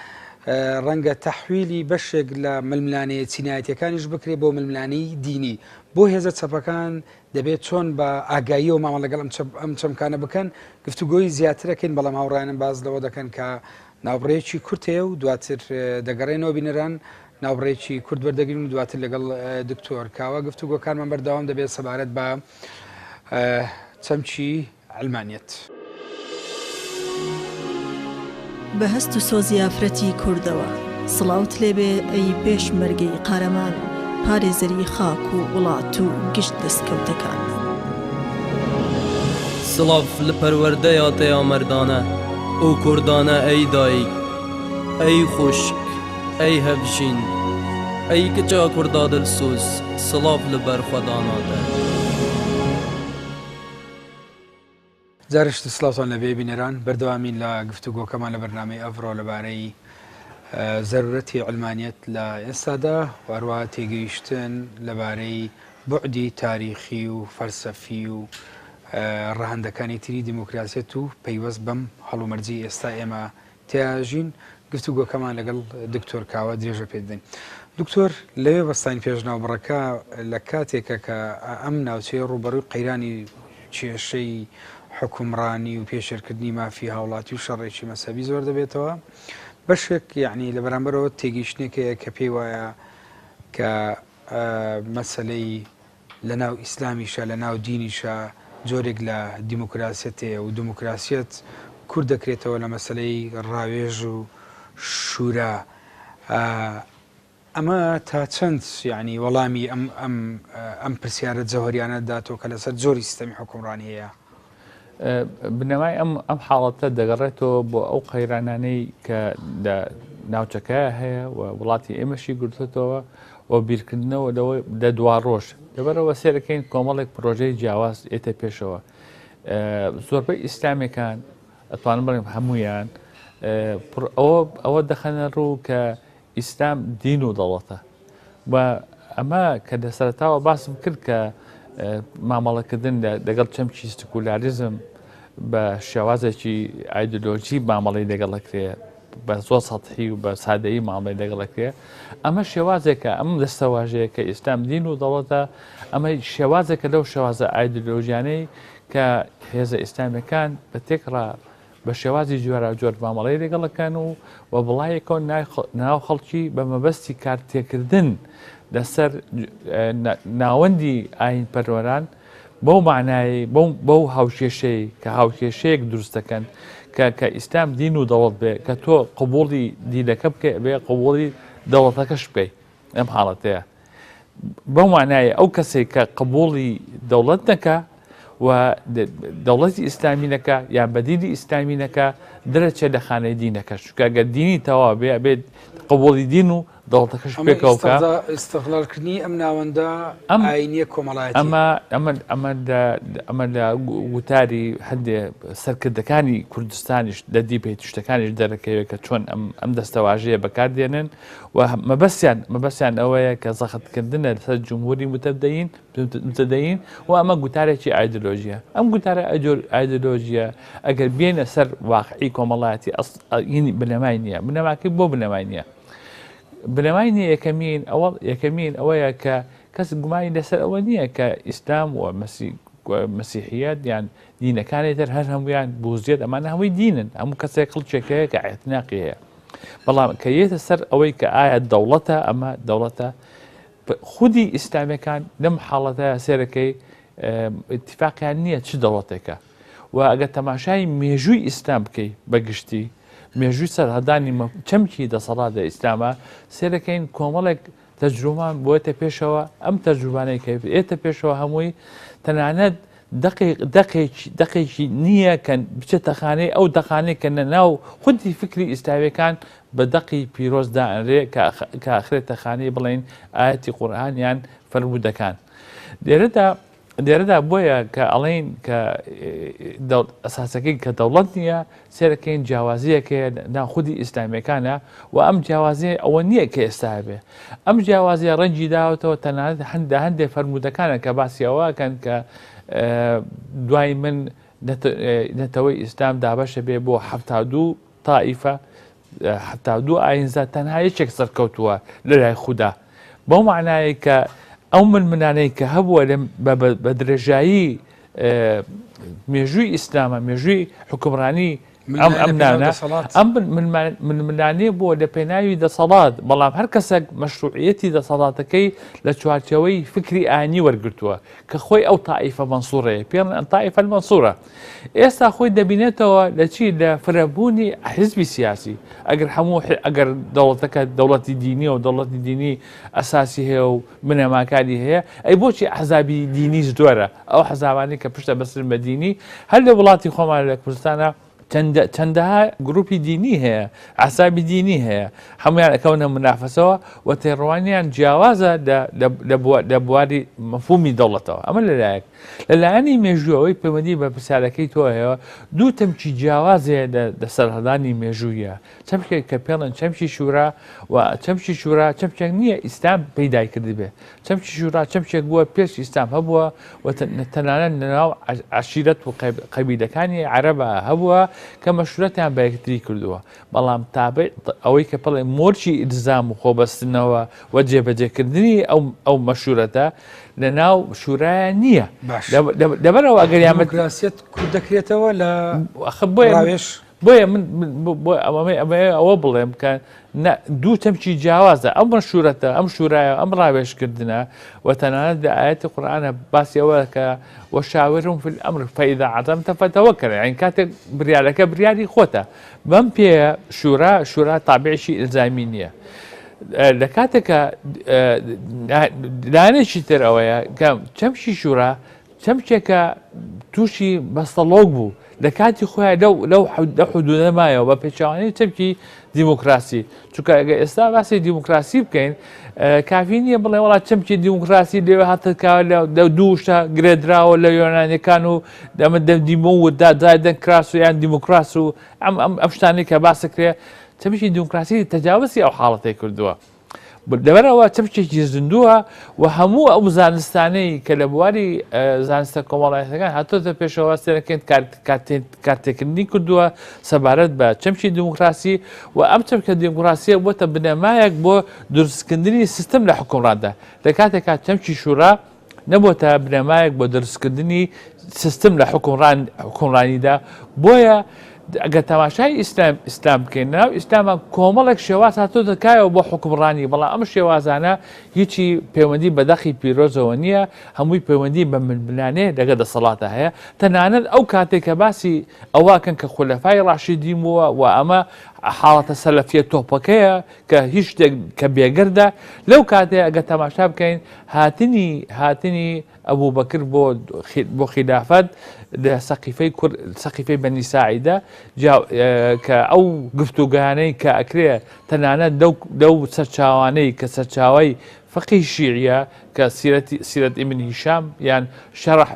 ڕەنگە تەحویلی بەشێک لە ململانەیە چینایەتەکانیش بکرێت بۆ ململانەی دینی بۆ هێزە چەپەکان دەبێت چۆن بە ئاگایی و ماوە لەگەڵ ئەم چەمکانە بکەن گفتوگۆی زیاترەکەین بەڵام هاوڕایانم باز لەوە دەکەن کە ناوبڕێکی کورتەیە و دواتر دەگەڕێنەوە بینەران ناوبڕێکی کورد وەردەگرین و دواتر لەگەڵ دکتۆر کاوە گفتوگۆکانمان بەردەوام دەبێت سەبارەت بە چەمکی ئەلمانیەت. بە هەست و سۆزی ئافرەتی کوردەوە سڵاوت لێبێ ئەی پێشمەرگەی قارەمان پارێزەری خاک و وڵات و گشت دەستکەوتەکان سڵاو لە پەروەردەیا تەیا مەردانە ئەو کوردانە ئەی دایک ئەی خوشک ئەی هەبژین ئەی کچە کووردا دڵسوز سڵاف لەبەر خۆداناتە جارشت سلااوان لەبێ بینەران بەردەوامین لە گفتوگۆکەمان لە بەرنامەی ئەڤڕۆ لەبارەی ضرورەتی علمانیت لە ئێستادا وەروە تێگەیشتن لەبارەی بعدی تاریخی و فەلسەفی و ڕەهەندەکانی تری دیموکراسیەت و پەیوەست بەم هەڵومەرجی ئێستا ئێمە تیاژین گفتوگۆکەمان لەگەڵ دکتۆر کاوە درێژە پێ بدەین. دکتۆر لەوێ بەستانی پێشناوبڕەکە لە کاتێکە کە ئەم ناوچەیە ڕوبەڕووی قەیرانی کێشەی حکومڕانی و پێشێرکردنی مافی هاوڵاتی و شەڕێکی مەسەبی زۆر دەبێتەوە بەشێک یعنی لە بەرامبەرەوە تێگەیشتنێکەیە کە پێی وایە کە مەسەلەی لە ناو ئیسلامیشە لە ناو دینیشە جۆرێک لە دیموکراسیەتەیە و دیموکراسیەت کورد دەکرێتەوە لە مەسلەی ڕاوێژ و شورا. ئەمە تا چەند یعنی وەڵامی ئەم پرسیارە جەوهریانە داتەوە کە لەسەر جۆری سیستەمی حکومڕانی هەیە؟ بنەمای ئەم حاڵەتە دەگەڕێتەوە بۆ ئەو قەیرانانەی کە ناوچەکە هەیە و وڵاتی ئێمەشی گرتوێتەوە و بیرکردنەوە لە دوا ڕۆژ لەبەرەوە سێرەکەین کۆمەڵێک پرۆژەی جیاواز ئێتە پێشەوە. زۆربەی ئیسلامەکان ئەتوانم بڵێم هەمویان ئەوە دەخەنە ڕوو کە ئیسلام دین و دەوڵەتە و ئەمە کە لەسەرتاوە باسم کرد کە مامەڵەکردن لەگەڵ چەمکی سکولاریزم بە شێوازێکی ئایدۆلۆژی مامەڵی لەگەڵەکرێ بە زۆر سەطحی و بە سادەیی مامەڵی لەگەڵەکرێ ئەمە شێوازێکە ئەم دەستەواژەیە کە ئیسلام دین و دەوڵەتە ئەمە شێوازێکە لەو شێوازە ئایدۆلۆژیانەی کە هێزە ئیسلامیەکان بە تێکڕا بە شێوازی جۆرا جۆر مامەڵەی لەگەڵەکان و بڵایەکەون ناو خەڵکی بە مەبەستی کارتێکردن لەسەر ناوەندی ئاین پەروەران بەو معنایی بەو هاوکێشەی کە هاوکێشەیەک دروست دەکەن کە ئیسلام دین و دەوڵەت بێ کە تۆ قبوڵی دینەکە بکە بێ قبوڵی دەوڵەتەکەش بکەی ئەم حاڵەتەیە بەو معنایی ئەو کەسێک کە قبوڵی دەوڵەت نەکە و دەوڵەتی ئیسلامی نەکە یان بەدینی ئیسلامی نەکە دەرەچێت لە خانەی دینەکەش چکە دینی تەوا بێت قبوڵی دین و دەوڵەتەکەش پێکەوە بکە. ئستیغلالکردنی ئەم ناوەندە ئاینیە کۆمەڵایەتی ئەمە لە وتاری هەندێ سەرکردەکانی کوردستانیش دەدی پێی شتەکانیش دەرەکەوێت کە چۆن ئەم دەستەواژەیە بەکاردێنن و مەبەستیان ئەوەیە کە زەخەتکردنە لەسەر جمهوری متەدەین و ئەمە گوتارێکی ئایدۆلۆژیە. ئەم گوتارە ئایدۆلۆژیە ئەگەر بێنە سەر واقعی کۆمەڵایەتی بنەمای نییە بنەماکەی بۆ بنەمای نییە. بنەمای نیە یەکەمین ئەوەیە کە کەس گومانی لەسەر ئەوە نییە کە ئیسلام و مەسیحیەت یان دینەکانی تر هەر هەمویان بوزێت ئەمانە هەمووی دینن هەموو کەسێک خەڵکێکەیە کە ئاعتناقی هەیە بەڵام کە یێتە سەر ئەوەی کە ئایا دەوڵەتە ئەمە دەوڵەتە خودی ئیسلامیەکان لەم حاڵەتە سێرەکەی اتفاقیان نییە چ دەوڵەتێکە و ئەگەر تەماشای مێژووی ئیسلام بکەی بەگشتی مێژووی سەرهەدانی چەمکی دەسەڵاتە ئیسلامە سێرەکەین کۆمەڵێک تەجروبان بۆتە پێشەوە ئەم تەجروبانەی کە ئێتە پێشەوە هەمووی تەنانەت دقێکی نییە کە بچێتە خانەی ئەو دەخانەی کە نەناو خودی فکری ئیسلامیەکان بە دەقی پیرۆزدا ئەنرێ کە ئاخرێتە خانەی بڵێن ئاەتی قورئانیان فەرمودەکان لێرەدا بۆیە کە ئەڵێن کە ئەساسەکەی کە دەوڵەت نییە سێرەکەین جیاوازیەکەیە ناخودی ئیسلامیەکانە و ئەم جیاوازیە ئەوە نییە کە ئێستا بێ ئەم جیاوازیە ڕەنجی داوەتەوە تەنانەت هەندێک فەرمودەکانە کە باسی ئەوەکەن کە دوای من نەتەوەی ئیسلام دابەشە بێ بۆ 72 تائیفە 72 ئاینزە تەنها یەکێک سەرکەوتووە لەلای خودا بەو معنایە کە ئەو منانەی کە هەبووە بە درێژایی مێژووی ئیسلامە مێژووی حکومڕانی ئەم منانێ بووە لە پێناوی دەسەڵات بەڵام هەر کەسێک مەشروعیەتی دەسەڵاتەکەی لە چوارچەوەی فکری ئاینی وەرگرتووە کە خۆی ئەو تائیفە مەنسوورەیە پێڵێن ئەم تائیفە مەنسوورە ئێستا خۆی دەبینێتەوە لە چی لە فرەبوونی حیزبی سیاسی ئەگەر دەوڵەتەکە دەوڵەتی دینی و دەوڵەتی دینی ئەساسی هەیە و بنەماکانی هەیە ئەی بۆچی ئەحزابی دینی زۆرە ئەو حەزابانی کە پشتە بەسر بە دینی هەر لە وڵاتی خۆمان لە کوردستانە چەندەها گروپی دینی هەیە عسابی دینی هەیە هەمویان ئەکەونە منافەسەوە و تێڕوانیان جیاوازە لە بواری مەفهومی دەوڵەتەوە ئەمە لەلایەک لەلایەنی مێژووەوەی پەیوەندی بە پرسیارەکەی تۆ هەیە دوو تەمکی جیاوازەیە لە سەرهەڵدانی مێژوویە چەمکێک کە پێڵن چەمکی شورا و چەمکی شورا چەمچێک نییە ئیسلام پەیدای کردی بێ چەمکی شورا چەمچێک بووە پێش ئیسلام هەبووە و تەنانەت لەناو عشیرەت و قەبیلەکانی عەرەبە هەبووە کە مەشورەتیان بە یەکتری کردووە بەڵام تابع ئەوەی کە پڵێ مۆرچی ئیلزام و خۆبەستنەوە و جێبەجێکردنی ئەو مەشورەتە لە ناو شورایە نییە لەبەرەوە ئەگەر دیموکراسیەت کورد دەکرێتەوە لە ڕاوێژ بۆیە من ئەوە بڵێم کە دوو تەمکی جیاوازە ئەم مەشورەتە ئەم شورایە ئەم ڕاوێژکردنە و تەنانەت لە ئاەتی قورئانە باسی ئەوە کە وەشاورهم فی الأمر فإذا عزمت فتوکل یعنی کاتێک بریارەکە بریاری خۆتە بەم پێیە شورا تابعیشی ئیلزامی نییە لە کاتێکە لایەنێکی تر ئەوەیە کە چەمشی شورا چەمچێکە تووشی بەستەڵۆک بوو لە کاتی خۆیان لەو حدودەمایەوە بە پێچوانی چەمکی دیموکراسی چونکە ئەگە ئێستا باسی دیموکراسی بکەین کافی نییە بڵێ وڵات چەمکی دیموکراسی لێوێ هاتەکە لە دووشە گرێدراوە لە یۆنانیەکان و دەمە دیمە و دادن کراس و یان دیموکراس و ئەم شتانی کە باسەکرێ چەمکی دیموکراسی تەجاوزی ئەو حاڵەتی کردووە لەبەرەوە چەمچێکی زیندووە و هەموو ئەو زانستانەی کە لە بواری زانستە کۆمەڵایەتەکان هاتۆتە پێشەوە سێرەکەن کارتێکردنی کردووە سەبارەت بە چەمکی دیموکراسی و ئەم چەمکە دیموکراسیە بۆتە بنەمایەک بۆ دروستکردنی سیستم لە حکومڕاندا لە کاتێکا چەمکی شورا نەبووتە بنەمایەک بۆ دروستکردنی سیستم لە حکومڕانیدا بۆیە ئەگە تەماشای ئیسلام بکەین ناو ئیسلامە کۆمەڵێک شێواز هاتۆ دەکایەوە بۆ حکومڕانی بەڵام ئەم شێوازانە هیچی پەیوەندی بە دەخی پیرۆزەوە نییە هەمووی پەیوەندی بە منبلانێ لەگە دەسەڵاتە هەیە تەنانەت ئەو کاتێک کە باسی ئەوواکەن کە خولەفای ڕاشیدین بووە و ئەمە حاڵەتە سەلەفیە تۆپەکەیە کە هیچ شتێک کە بێگەردە لەو کاتێ ئەگە تەماشا بکەین هاتنی ئەبوو بەکر بۆ خلافەت لە سەقیفەی بەنی ساعیدە کە ئەو گفتوگانەی کە ئەکرێ تەنانەت لەو سەرچاوانەی کە سەرچاوی فقی شیعیە کە سیرەت ئیبن هیشام یان شەرح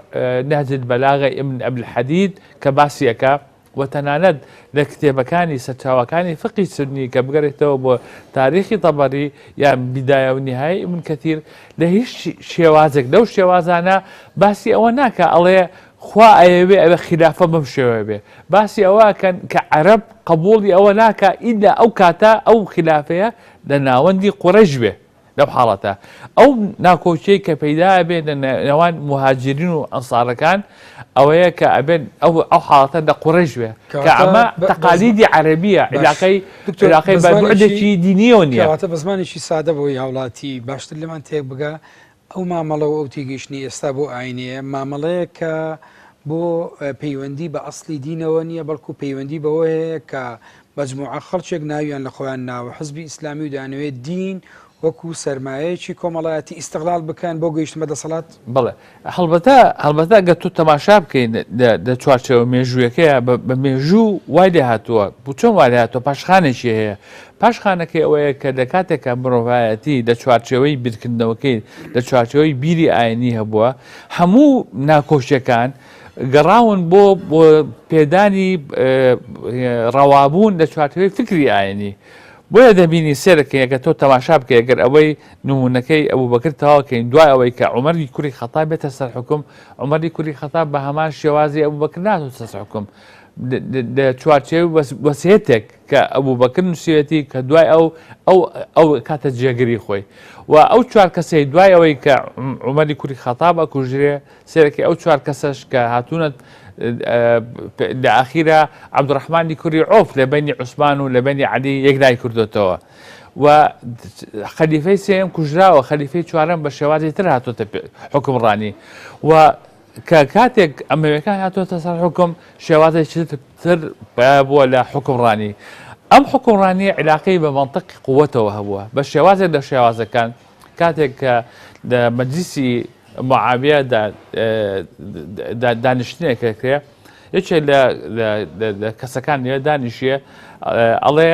نهج البلاغە ئیبن ئەبولحەدید کە باسیەکە و تەنانەت لە کتێبەکانی سەرچاوەکانی فقی سنی کە بگەڕێتەوە بۆ تاریخی تەبەری یان بیدایە و نیهایی ئیبن کەثیر لە هیچ شێوازێک لەو شێوازانە باسی ئەوە ناکە ئەڵێ خوا ئەیەوێ ئەوە خلافە بەم شێوەیە بێ باسی ئەوەکەن کە عەرەب قبوڵی ئەوە ناکە ئیلا ئەو کاتە ئەو خلافەیە لە ناوەندی قوڕەیش بێ لەو حاڵەتە ئەو ناکۆچەی کە پەیدا بێ لە نێوان مهاجرین و ئەنسارەکان ئەوەیە کە ئەبێن ئەو حاڵەتە لە قوڕەیش بێ کە ئەمە تەقالیدی عەرەبیە علاقەی بەبعدێکی دینیەوە نییە کەواتە بە زمانێکی سادە بۆی هاوڵاتی باشتر لەمان تێک بگە ئەو مامەڵەوە ئەو تێگەیشتنی ئێستا بۆ ئاینەیە مامەڵەیە کە بۆ پەیوەندی بە ئەسڵی دینەوە نییە بەڵکو پەیوەندی بەوە هەیە کە مەجموعە خەڵکێک ناویان لە خۆیان ناوە حزبی ئیسلامی و دانەوێت دین وەکو سەرمایەیەکی کۆمەڵایەتی ئیستیغلال بکەن بۆ گەیشتن بە دەسەڵات بڵێ هەڵبەتە گە تو تەماشا بکەین لە چوارچێوە مێژوویەکەیە بە مێژوو وای لێ هاتووە بۆ چۆن وای لێ هاتووە پاشخانێکی هەیە پاشخانەکەی ئەوەیە کە لە کاتێکە مرۆڤایەتی لە چوارچێوەی بیرکردنەوەکەی لە چوارچێوەی بیری ئاینی هەبووە هەموو ناکۆشیەکان گەڕاون بۆ پێدانی ڕەوابوون لە چوارچێوەی فکری ئاینی بۆیە دەبینی سێرەکەی ئەگە تۆ تەماشا بکەی ئەگەر ئەوەی نمونونەکەی ئەوبوو بەکر تەواوکەین دوای ئەوەی کە عومەری کوڕی خەتاب بێتە سەر حکوم عومەری کوڕی خەتاب بە هەمان شێوازی ئەوبوو بەکر ناتوانێتە سەر حکوم لە چوارچێوەی وەسیەتێک کە ئەبوو بەکر نووسێتی کە دوای ئەو کاتە جێگیری خۆی و ئەو چوار کەسەی دوای ئەوەی کە عومەری کوڕی خەتاب ئەکوژرێ سێرەکەی ئەو چوار کەسەش کە هاتوونەت لە ئاخیرە عەبدوڕەحمانی کوڕی عۆف لە بەینی عوسمان و لە بەینی عەلی یەکلای کردوتەوە و خەلیفەی سێیەم کوژراوە خەلیفەی چوارەم بە شێوازی تر هاتوۆتە حکومڕانی و کە کاتێک ئەمریکان هاتوۆتە سەر حکوم شێوازێکی تر بووە لە حکومڕانی ئەم حکومڕانی علاقەی بە مەنتەقی قووەتەوە هەبووە بە شێوازێک لە شێوازەکان کاتێک کە لە مەجلیسی معاویە دانیشتنێکەکرێ یەکێک لە کەسەکان نوێ دانیشیە ئەڵێ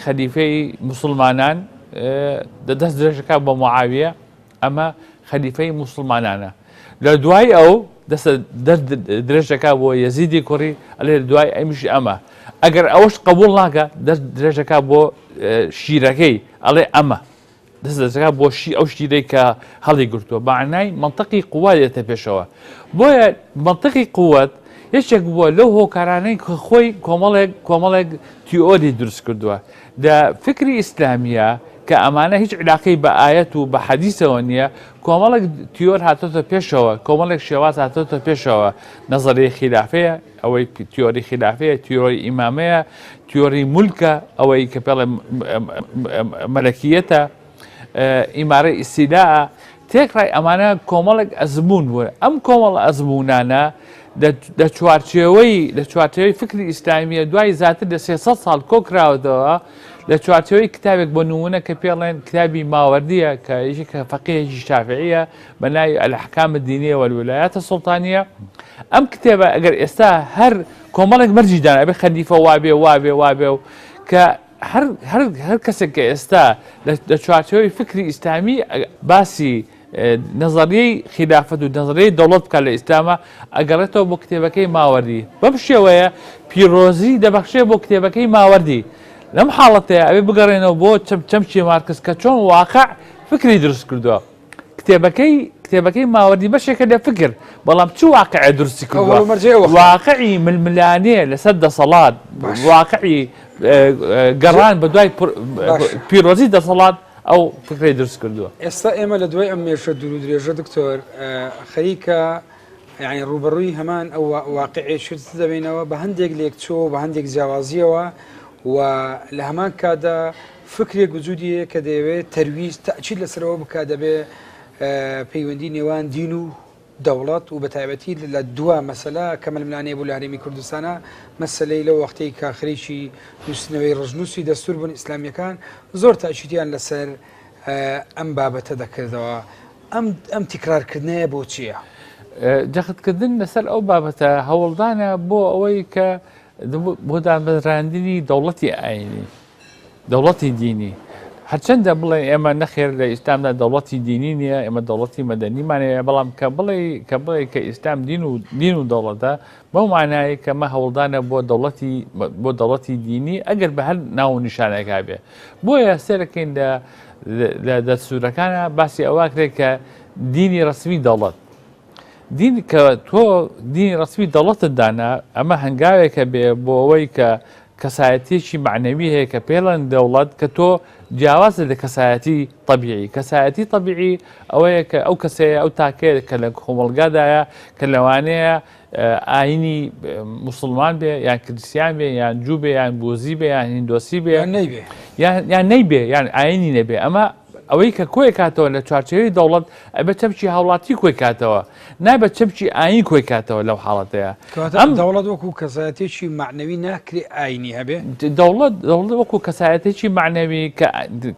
خەلیفەی مسلمانان دەست درێژەکە بە معاویە ئەمە خەلیفەی مسلمانانە لە دوای ئەو دەست درێژەکە بۆ یەزیدی کوڕی ئەلێ دوای ئەمیش ئەمە ئەگەر ئەوەش قبول ناکە دەست درێژەکە بۆ شیرەکەی ئەڵێ ئەمە دەست دەستەکە بۆ ئەو شیرەی کە هەڵی گرتووە بەعنای منطقی قووە دێتە پێشەوە بۆیە منطقی قووەت یەکێک بووە لەو هۆکارانەی خۆی کۆمەڵێک تیۆری دروست کردووە لە فکری ئیسلامیە کە ئەمانە هیچ علاقەی بە ئاەت و بە حەدیثەوە نییە کۆمەڵێک تیۆر هاتۆتە پێشەوە کۆمەڵێک شێواز هاتۆتە پێشەوە نەزەریە خلافەیە ئەوەی تیۆری خلافەیە تیۆری ئیمامەیە تیۆری مولکە ئەوەی کە پێڵێ مەلەکیەتە ئیمارەی ئیستیلاە تێکڕای ئەمانە کۆمەڵێک ئەزمون بووە ئەم کۆمەڵ ئەزمونانە لە چوارچێوەی فکری ئیسلامیە دوای زیاتر لە 300 ساڵ کۆکراوەتەوە لە چوارچێوەی کتابێک بۆ نمونە کە پێڵێن کتابی ماوەردیە کە یەکێکە فەقیهێکی شافعیە بە ناوی الأحکام الدینیە والولايات السلطانیە ئەم کتێبە ئەگەر ئێستا هەر کۆمەڵێک مەرجی دانا ئەبێ خەلیفە وابێ و کە هەر کەسێک کە ئێستا لە چوارچێوەی فکری ئیسلامی باسی نظریەی خلافەت و نظریەی دەوڵەت بکات لە ئیسلامە ئەگەڕێتەوە بۆ کتێبەکەی ماوەردی بەم شێوەیە پیرۆزی دەبەخشێ بۆ کتێبەکەی ماوەردی لەم حاڵەتەیە ئەوێ بگەڕێنەوە بۆ چەمچی مارکس کە چۆن واقع فکری دروست کردووە کتێبەکەی ماوەردی بەشێکە لە فکر بەڵام چ واقع درستی کردووە واقعی ململانەیە لەسەر دەسەڵات واقعی گەڕان بە دوای پیرۆزی دەسەڵات ئەو فکری دروست کردووە ئێستا ئێمە لە دوای ئەم مێشە دوور و درێژە دکتۆر خەریکە یعنی ڕوبەڕووی هەمان ئەو واقعی شت دەبینەوە بە هەندێک لێکچۆ بە هەندێک جیاوازیەوە و لە هەمان کادا فکرێک وجودیە کە دەیەوێت تەرویج تاچیل لەسەرەوە بکات دەبێ پەیوەندی نێوان دین و دەوڵەت و بەتایبەتی لە دووە مەسەلە کە مەلملانەیە بوو لە هەرێمی کوردستانە مەسەلەی لەو وەختەی کە خەریکی نووسینەوەی ڕژنووسی دەستور بوون ئیسلامیەکان زۆر تاچیتیان لەسەر ئەم بابەتە دەکردەوە ئەم تیکرارکردنەیە بۆ چییە؟ جەختکردن لەسەر ئەو بابەتە هەوڵدانە بۆ ئەوەی کە بۆ دامەزراندنی دەوڵەتی ئاینی دەوڵەتی دینی هەرچەندە بڵێ ئێمە نەخێر لە ئیسلامدا دەوڵەتی دینی نییە ئێمە دەوڵەتی مەدەنیمانەیە بەڵام کە بڵێ کە ئیسلام دین و دەوڵەتە بەو معنایە کە مە هەوڵدانە بۆ دەوڵەتی دینی ئەگەر بە هەر ناو نیشانەکە بێ بۆیە سێرەکەین لە دەستورەکانە باسی ئەوواکرێت کە دینی ڕسمی دەوڵەت دین کە تۆ دینی ڕسمی دەوڵەتت دانا ئەمە هەنگاوێکە بێ بۆ ئەوەی کە کەسایەتێکی معنەوی هەیە کە پێڵەن دەوڵەت کە تۆ جیاوازە لە کەسایەتی طبیعی کەسایەتی طبیعی ئەوەیە کە ئەو کەسەیە ئەو تاکێت کە لە کۆمەڵگادایە کە لەوانەیە ئاینی مسلمان بێ یان کریسیان بێ یان جوو بێ یان بوزی بێ یان هیندۆسی بێ یان نەیبێ یان ئاینی نەبێ ئەمە ئەوەی کە کۆی کاتەوە لە چوارچێوەی دەوڵەت ئەبێت چەمچی هاوڵاتی کۆی کاتەوە نابێت چەمچی ئاین کۆی کاتەوە لەو حاڵەتەیە ئەم دەوڵەت وەکو کەسایەتێکی معنەوی ناکرێ ئاینی هەبێ دەوڵەت وەکو کەسایەتێکی معنەوی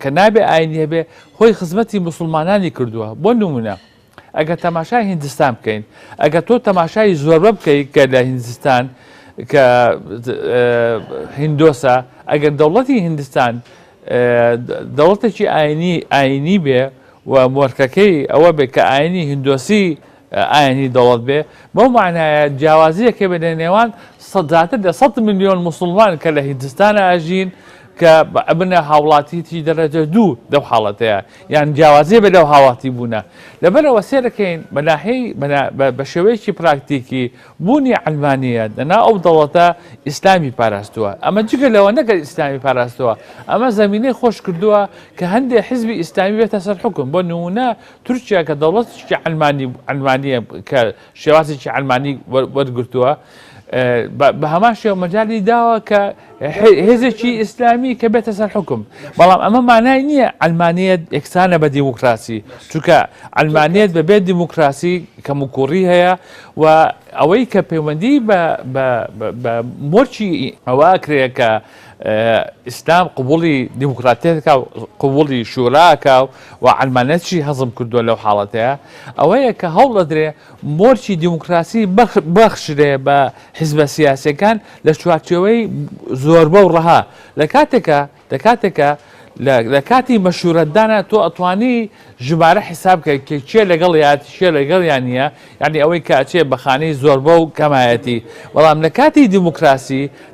کە نابێ ئاینی هەبێ خۆی خزمەتی مسلمانانی کردووە بۆ نمونە ئەگە تەماشای هیندستان بکەین ئەگە تۆ تەماشای زۆربە بکەیت کە لە هیندستان کە هیندۆسە ئەگەر دەوڵەتی هیندستان دەوڵەتێکی ئاینی بێ و مۆرکەکەی ئەوە بێ کە ئاینی هیندۆسی ئاینی دەوڵەت بێ بەو معنایە جیاوازیەکە بێ لە نێوان زیاتر لە 100 میلیۆن مسلمان کە لە هیندستانە ئاژین کە بنە هاوڵاتیی دەرەجە دوو دەو حاڵەتەیە یان جیاوازیە بە لەو هاواتی بوونە لەبەرەوە سێرەکەین بەناهەی بە شێوەیەکی پراکتیکی بوونی ئەلمانیە دەنا ئەو دەوڵەتە ئیسلامی پاراستووە ئەمە جگە لەوە نەگەر ئیسلامی پاراستووە ئەمە زەمینەی خۆش کردووە کە هەندێک حیزبی ئیسلامی بێتە سەر حکم بۆ نمونە تورکیا کە دەوڵەتێکی ئەلمانیە کە شێوازێکی ئەلمانی وەرگرتووە بە هەمان شێوە مەجای داوە کە هێزێکی ئیسلامی کە بێتە سەر حکم بەڵام ئەمە مانای نییە ئەلمانیەت یەکسانە بە دیموکراسی چونکە ئەلمانیەت بەبێت دیموکراسی کەم و کوڕی هەیە و ئەوەی کە پەیوەندی بە مۆرچی ئەوە کرێ کە ئیسلام قبولی دیموکراتیەکە و قبولی شوراکە و علمانەتشی هەزم کردووە لەو حاڵەتەیە ئەوەیە کە هەوڵ دەدرێ مۆرچی دیموکراسی بەخشرێ بە حیزبە سیاسیەکان لە چوارچێوەی زۆربە و ڕەها لە کاتێکە لە کاتی مەشورەتدانە تۆ ئەتوانی ژمارە حیسابکە چێ لەگەڵ یاتیشێ لەگەڵ یان نیە یعنی ئەوەی کاچێ بەخانەی زۆربە و کەمایەتی بەڵام لە کاتی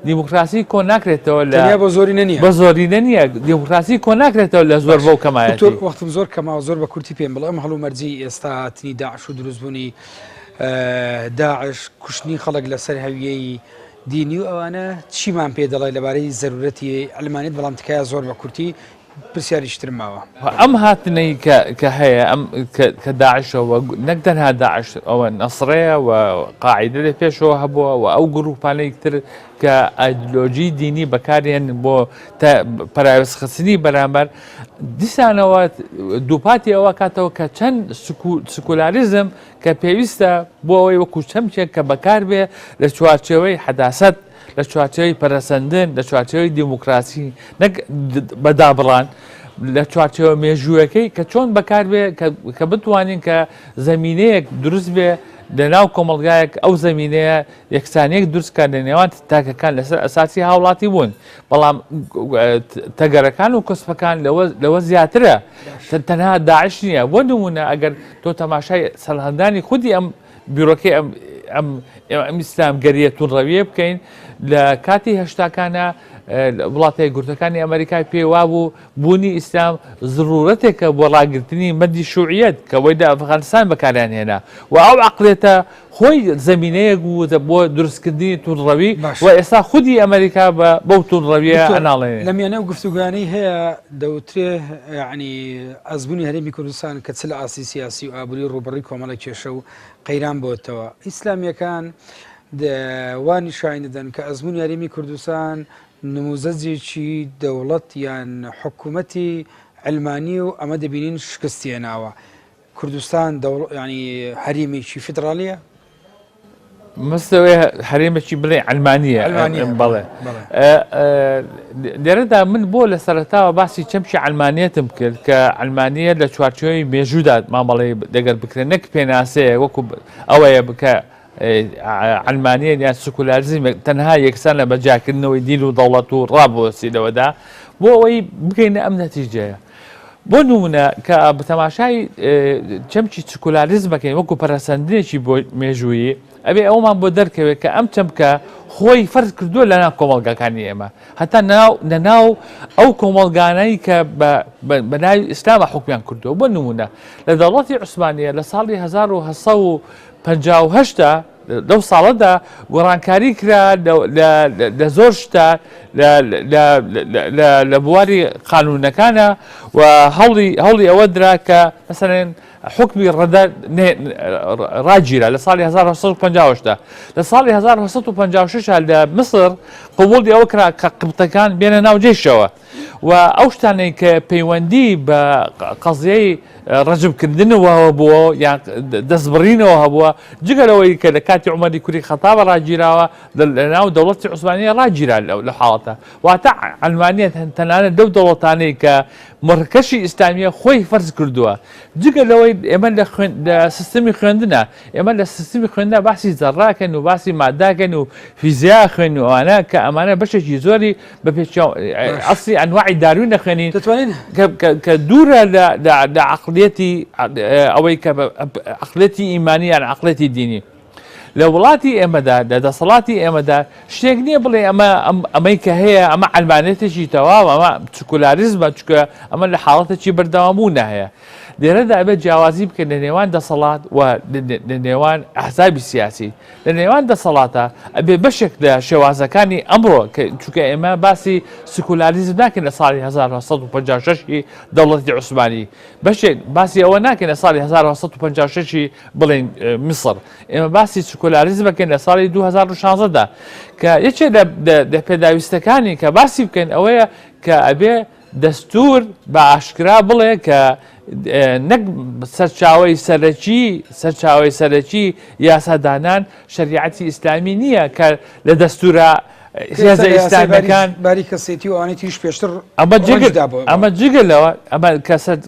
دیموکراسی کۆ ناکرێتەوە لە بە زۆری نەنیە بە زۆرینە نییە دیموکراسی کۆ ناکرێتەوە لە زۆربە و کەمایەتی وەختم زۆر کەماوە زۆر بە کورتی پێم بڵێ ئەم هەڵومەرجی ئێستا هاتنی داعش و دروستبوونی داعش کوشتنی خەڵک لەسەر هەویەی دینی و ئەوانە چیمان پێ دەڵێ لەبارەی زەرورەتی ئەلمانیت بەڵام تکایە زۆر بە کورتی پرسیاریشتر ماوە ئەم هاتنەی کە هەیە ئەم کە داعشەوە نەک تەنها داعش ئەوە نەسڕەیە و قاعیدە لە پێشەوە هەبووە و ئەو گروپانەی تر کە ئایدۆلۆژی دینی بەکارێن بۆ پەراوێزخستنی بەرامبەر دیسانەوە دووپاتی ئەوە کاتەوە کە چەند سکولاریزم کە پێویستە بۆ ئەوەی وەکو چەمچێک کە بەکار بێ لە چوارچێوەی حەداسەت لە چوارچێوەی پەرەسەندن لە چوارچێوەی دیموکراسی نەک بەدابڕان لە چوارچێوە مێژووەکەی کە چۆن بەکار بێ کە بتوانین کە زەمینەیەک دروست بێ لەناو کۆمەلگایەک ئەو زەمینەیە یەکسانەیەک دروستکە لە نێوان تاکەکان لەسەر ئەساسی هاوڵاتی بوون بەڵام تەگەرەکان و کۆسپەکان لەوە زیاترە تەنها داعش نییە بۆ نمونە ئەگەر تۆ تەماشای سەرهەندانی خودی ئەم بیرۆکەی ئەم ئیسلامگەریە تونڕەویە بکەین لە کاتی هەشتاکانە وڵاتە یەکگرتوەکانی ئەمریکای پێوا بوو بوونی ئیسلام ضرورەتێکە بۆ ڕاگررتنی مەدی شوعیەت کە وەی لە ئەفغانستان بەکاریان هێنا و ئەو عەقڵێتە خۆی زەمینەیەک بوو بۆ دروستکردنی تونڕەوی و ئێستا خودی ئەمریکا بەو تونڕەویە ئەناڵێنێ لە میانە و گفتوگوانەی هەیە دەوترێ یعنی ئەزبوونی هەرێمی کوردستان کە چ لە ئاسی سیاسی و ئابووری ڕوبڕی کۆمەڵە کێشە و قەیران بۆتەوە ئیسلامیەکان وانی شاین دەدەن کە ئەزمموی هەرێمی کوردستان نموزەجێکی دەوڵەت یان حکوومەتی ئەلمانی و ئەمە دەبینین شکستیێناوە کوردستان ینی هەرێمێکی فیدراالیە مستەوەی هەرێمێکی بڵێ ئەلمانیە بەڵێ لێرەدا من بۆ لە سەرەتاوە باسی چەمشی ئەلمانیەتم کرد کە ئەلمانیە لە چوارچێوەی مێژوودا مامەڵێ دەگەر بکرێن نەک پێناسەیە وەکو ئەوەیە بکە ئەلمانیە یان سکولاریزم تەنها یەکسان لە بەجاکردنەوەی دین و دەوڵەت و ڕابوەسیلەوەدا بۆ ئەوەی بگەینە ئەم نەتیجەیە بۆ نمونە کە بەتەماشای چەمکی سکولاریزمەکەین وەکو پەرەسەندنێکی بۆ مێژوویی ئەبێ ئەومان بۆ دەرکەوێت کە ئەم چەمکە خۆی فەرز کردووە لەناو کۆمەڵگەکانی ئێمە هەتا نەناو ئەو کۆمەڵگانەی کە بە ناوی ئیسلامە حکمیان کردووە بۆ نمونە لە دەوڵەتی عوسمانیە لە ساڵی 1958 لەو ساڵەدا گۆڕانکاری کرا لە زۆر شتە لە بواری قانونەکانە و هەوڵی ئەوە درا کە مەسەڵێن حکمی ڕەدە ڕاگیرە لە ساڵی 1950 لە ساڵی 1956 لە مصر قبوڵی ئەوە کرا کە قبتەکان بێنە ناو جێشەوە و ئەو شتانەی کە پەیوەندی بە قەزیەی ڕەجبکردنەوە بووە یان دەستبڕینەوە هەبووە جگەرەوەی کە لە کاتی عومەری کوری خەتابە ڕاگیراوە لەناو دەوڵەتی عوسمانیە ڕاگیرا لە حاڵەتە واتە ئەلمانیە تەنانەت دەو دەوڵەتانەی کە مڕکەشی ئیسلامیە خۆی فەرز کردووە جگە لەوەی ئێمە لە سیستمی خوێندنە ئێمە لە سیستمی خوێندە باسی زەڕاکەن و باسی ماداکەن و فیزیا خوێن و ئەوانە کە ئەمانە بەشێکی زۆری بە ئەسڵی ئەنواعی داروین نەخوێنین کە دوورە لە عقلێتی ئەوەی کە عقلێتی ئیمانی یان عقلێتی دینی لە وڵاتی ئێمەدا لە دەسەڵاتی ئێمەدا شتێک نییە بڵێ ئەمەی کە هەیە ئەمە ئەلمانێتێکی تەواو ئەمە سکولاریزمە چکە ئەمە لە حاڵەتێکی بەردەوامبوونە هەیە لێرەدا ئەبێت جیاوازی بکەن لە نێوان دەسەڵات و لە نێوان ئەحزابی سیاسی لە نێوان دەسەڵاتە ئەبێ بەشێک لە شێوازەکانی ئەمڕۆ چونکە ئێمە باسی سکولاریزم ناکەین لە ساڵی 1956 دەوڵەتی عوسمانی بەشێک باسی ئەوە ناکەین لە ساڵی 1956 بڵێن میسر ئێمە باسی سکولاریزمەکەین لە ساڵی 2016دا کە یەکێک لە پێداویستەکانی کە باسی بکەین ئەوەیە کە ئەبێ دەستور بە ئاشکرا بڵێ کە نەک سەرچاوی سەرەکی یاسادانان شریعەتی ئیسلامی نییە کە لە دەستورە هێزە ئیسلامیەکان باری کەسێتی و ئەوانەی تریش پێشتر ئەمە جگەلەوە ئەمە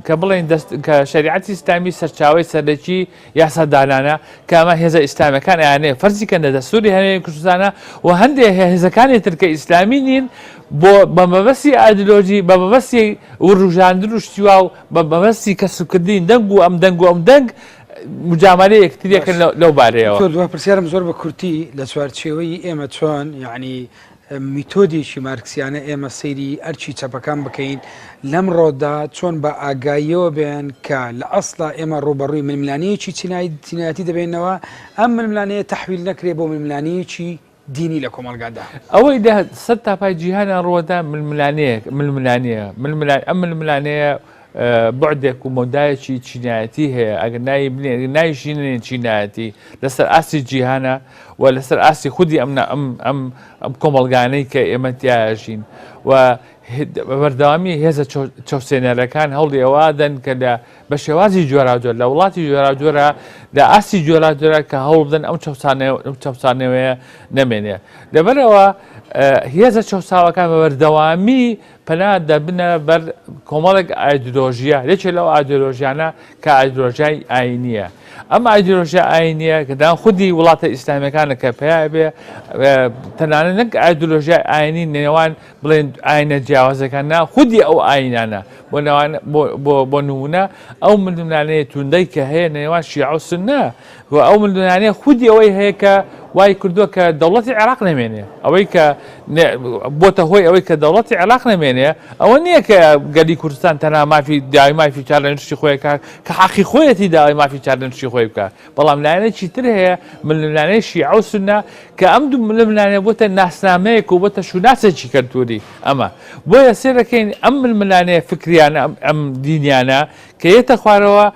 کە بڵێن کە شریعەتی ئیسلامی سەرچاوی سەرەکی یاسادانانە کە ئەمە هێزە ئیسلامیەکان یانەیە فەرزیکەن لە دەستوری هەرێمی کوردستانە و هەندێک هێزەکانی ترکە ئیسلامی نین بۆ بە مەبەستی ئایدۆلۆژی بە مەبەستی وڕژاندن و شتیوا و بە مەبەستی کەسوکردین دەنگ و ئەم دەنگ مجاملە یەکتریەکەن لەو بارەیەوە. دووە پرسیارم زۆر بە کورتی لە چوارچێوەی ئێمە چۆن یعنی میتۆدێکی مارکسیانە ئێمە سەیری ئەرچی چەپەکان بکەین لەم ڕۆدا چۆن بە ئاگاییەوە بێن کە لە ئەسڵا ئێمە ڕوبەڕووی ململانەیەکی چینایەتی دەبێنەوە ئەم ململانەیە تەحویل نەکرێ بۆ ململانەیەکی دینی لە کۆمەلگادا ئەوەی سەد تاپای جیهانە ڕۆدا ململانەیە ئەم ململانەیە بعدێک و مۆدایەکی چینایەتی هەیە ئەگەر نایشینێن چینایەتی لەسەر ئاسی جیهانە و لەسەر ئاسی خودی ئەم کۆمەلگانەی کە ئێمە تیاژین و بەردەوامی هێزە چەوسێنەرەکان هەوڵی ئەوادەن کە لە بە شێوازی جۆراجۆر لە وڵاتی جۆراجۆرە لە ئاسی جۆراجۆرە کە هەوڵ بدەن ئەم چەوسانەوەیە نەمێنێ لەبەرەوە هێزە چەوساوەکان بە بەردەوامی پەنا دەبنە بەر کۆمەڵێک ئایدۆلۆژیە لێکێ لەو ئایدۆلۆژیانە کە ئایدۆلۆژیای ئاینیە ئەم ئایدۆلۆژیا ئاینیە کە دان خودی وڵاتە ئیسلامیەکانە کە پێیا بێ تەنانەت نەک ئایدۆلۆژیای ئاینی نێوان بڵێن ئاینە جیاوازەکان نا خودی ئەو ئاینانە بۆ نمونە ئەو ململانەیە توندەی کە هەیە نێوان شیعە و سوننە و ئەو ململانەیە خودی ئەوەی هەیە کە وای کردووە کە دەوڵەتی عێراق نەمێنێ ئەوەی کە بۆتە هۆی ئەوەی کە دەوڵەتی عێراق نەمێنێ ئەوە نییە کە گەلی کوردستان تەنها مافی داوای مافی چار لە نوشتی خۆی کە حەقی خۆیەتی داوای مافی چار لە نوشتی خۆی بکە بەڵام لایەنێکی تر هەیە ململانەی شیعە و سوننە کە ئەم دوو ململانەیە بۆتە ناسنامەیەک و بۆتە شوناسێکی کەلتوری ئەمە بۆیە سێ دەکەین ئەم ململانەیە فکریانە ئەم دینیانە کە یەتە خوارەوە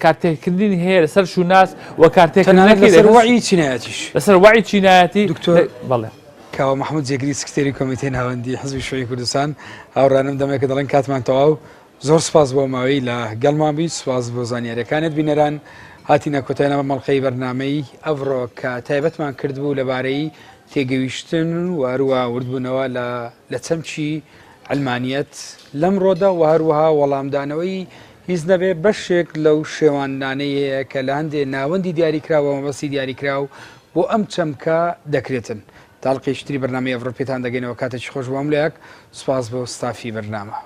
کارتێکردنی هەیە لەسەر شوناس و کارتێکردنەکەی لەسەر وعی چینایەتیش لەسەر وعی چینایەتی دکتۆر بەڵێ کاوە محمود جێگری سکرتێری کۆمیتەی ناوەندی حزبی شۆی کوردستان هاوڕانم دەمێکە دەڵێن کاتمان تەواو زۆر سپاس بۆ ماوەی لە گەڵمان بوویت سپاس بۆ زانیاریەکانت بینەران هاتینە کۆتاییەوە مەڵقەی بەرنامەی ئەڤڕۆ کە تایبەتمان کردبوو لەبارەی تێگەویشتن و هەروە وردبوونەوە لە چەمچی علمانیەت لەم ڕۆدا و هەروەها وەڵامدانەوەی هیچ نەبێ بەشێک لەو شێواندانەیە کە لە هەندێک ناوەندی دیاریکراوە مەبەستی دیاریکراو بۆ ئەم چەمکە دەکرێتن تاڵقی شتری بەرنامەی ئەڤڕۆ پێتان دەگەینەوە کاتێکی خۆش بۆم لەیەک سوپاس بۆ ستافی بەرنامە